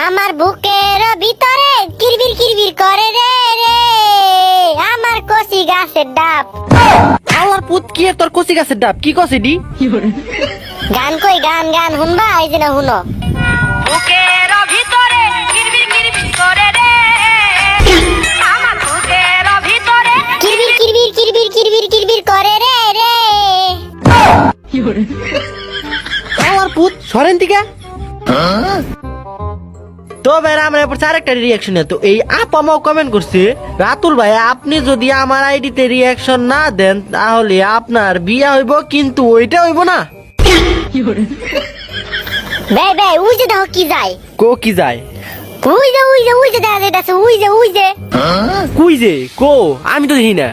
আমার বুকের ভিতরে কিরবির কিরবির করে রে রে আমার কচি গাছের ডাব। আল্লাহর পুত কি তোর কচি গাছের ডাব কি কছে দি গান কই গান গান শুনবা এই যে না শুনো। বুকের ভিতরে কিরবির কিরবির করে রে আমার বুকের ভিতরে কিরবির কিরবির কিরবির কিরবির কিরবির করে রে রে। আল্লাহর পুত সরেন থেকে তো ভাই আমরা এরপর আরেকটা রিয়াকশন তো এই আপ আমাও কমেন্ট করছে রাতুল ভাই আপনি যদি আমার আইডিতে রিয়াকশন না দেন তাহলে আপনার বিয়া হইব কিন্তু ওইটা হইব না। বে বে উই যে দেখো কি যায় কো কি যায় উই যে দেখা যাইতাছে উই যে কুই যে কো আমি তো দেখি না।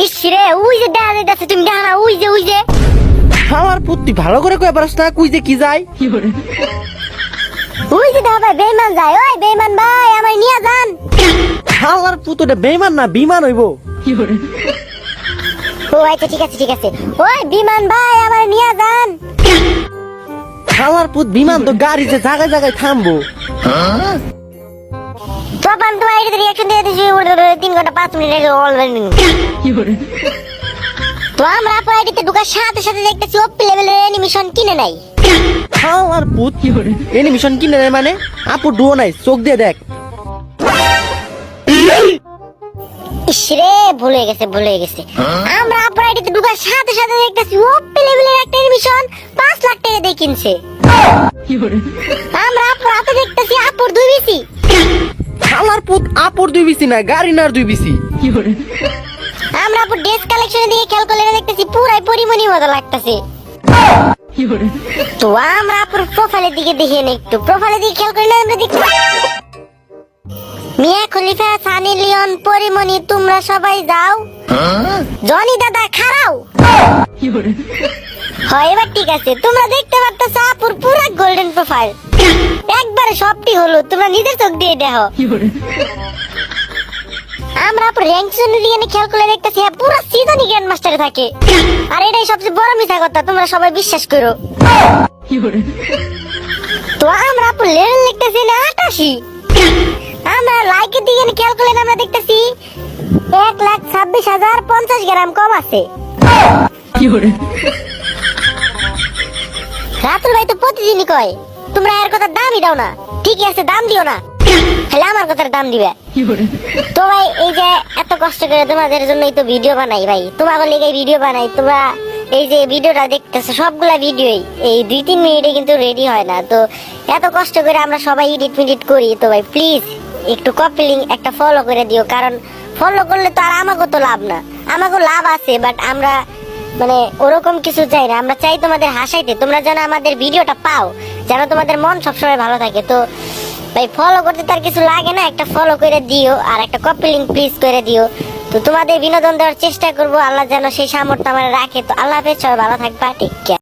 ইস রে উই যে দেখা যাইতাছে তুমি দেখো না উই যে আমার পুত্তি ভালো করে কয়ে পারস না কুই যে কি যায় উই যে দেখো ভাই বেইমান যায় ওই বেইমান ভাই আমার নিয়ে যান। আমার পুতটা বেমান না বিমান হইব। ও আচ্ছা ঠিক আছে ওই বিমান ভাই আমার নিয়ে যান। আমার পুত বিমান তো গাড়িতে জায়গায় জায়গায় থামবো। তখন তোমার এটা রিয়াকশন দিয়ে দিছি 3 ঘন্টা 5 মিনিট অলরেডি। তো আমরা আইডিতে ঢোকার সাথে সাথে দেখতেছি ওপি লেভেলের অ্যানিমেশন কিনে নাই। আমার পুত এনিমেশন কিনে নেয় মানে আপু ডুও নাই চোখ দিয়ে দেখ। ইসরে ভুলে গেছে আমরা আইডিতে ঢোকার সাথে সাথে দেখতেছি ওপি লেভেলের একটা অ্যানিমেশন 5 লাখ টাকা দিয়ে কিনছে। আমরা হাতে দেখতেছি আপুর 2 বিসি। আমার পুত আপুর 2 বিসি না গাড়ি নার 2 বিসি। আমরা আপুর ড্রেস কালেকশনে দিকে খেয়াল করলে দেখতেছি পুরাই পরিমণি মতো লাগতেছে। তো আমরা আপুর প্রোফাইলের দিকে দেখি না একটু প্রোফাইলের দিকে খেয়াল করলে আমরা দেখি মিয়া খলিফা সানি লিওন পরিমণি তোমরা সবাই যাও জনি দাদা খাড়াও। হয় এবার ঠিক আছে তোমরা দেখতে পারতেছো আপুর পুরা গোল্ডেন প্রোফাইল একবারে সবটি হলো তোমরা নিজের চোখ দিয়ে দেখো। আমরা আপুর র্যাঙ্ক জোনের দিকে খেয়াল করলে দেখতেছি পুরো সিজনই গ্র্যান্ড মাস্টারে থাকে আর এটাই সবচেয়ে বড় মিথ্যা কথা তোমরা সবাই বিশ্বাস করো। তো আমরা আপুর লেভেল দেখতেছি না 88। আমরা লাইকের দিকে খেয়াল করলে আমরা দেখতেছি 1,26,050 গ্রাম কম আছে। রাতুল ভাই তো প্রতিদিনই কয় তোমরা এর কথা দামই দাও না ঠিকই আছে দাম দিও না তাহলে আমার কথার দাম দিবে। তো ভাই এই যে এত কষ্ট করে তোমাদের জন্যই তো ভিডিও বানাই ভাই তোমাদের লেগে ভিডিও বানাই তোমরা এই যে ভিডিওটা দেখতেছো সবগুলা ভিডিওই এই 2-3 মিনিটে কিন্তু রেডি হয় না। তো এত কষ্ট করে আমরা সবাই এডিট করি তো ভাই প্লিজ একটু কপি লিংক একটা ফলো করে দিও কারণ ফলো করলে তো আর আমাকেও তো লাভ না আমাকেও লাভ আছে বাট আমরা মানে ওরকম কিছু চাই না আমরা চাই তোমাদের হাসাইতে তোমরা যেন আমাদের ভিডিওটা পাও যেন তোমাদের মন সবসময় ভালো থাকে। তো ভাই ফলো করতে তার কিছু লাগে না একটা ফলো করে দিও আর একটা কপি লিংক প্লিজ করে দিও। তো তোমাদের বিনোদন দেওয়ার চেষ্টা করবো আল্লাহ যেন সেই সামর্থ্য আমার রাখে। তো আল্লাহ হাফেজ সবাই ভালো থাকবা টেক কেয়ার।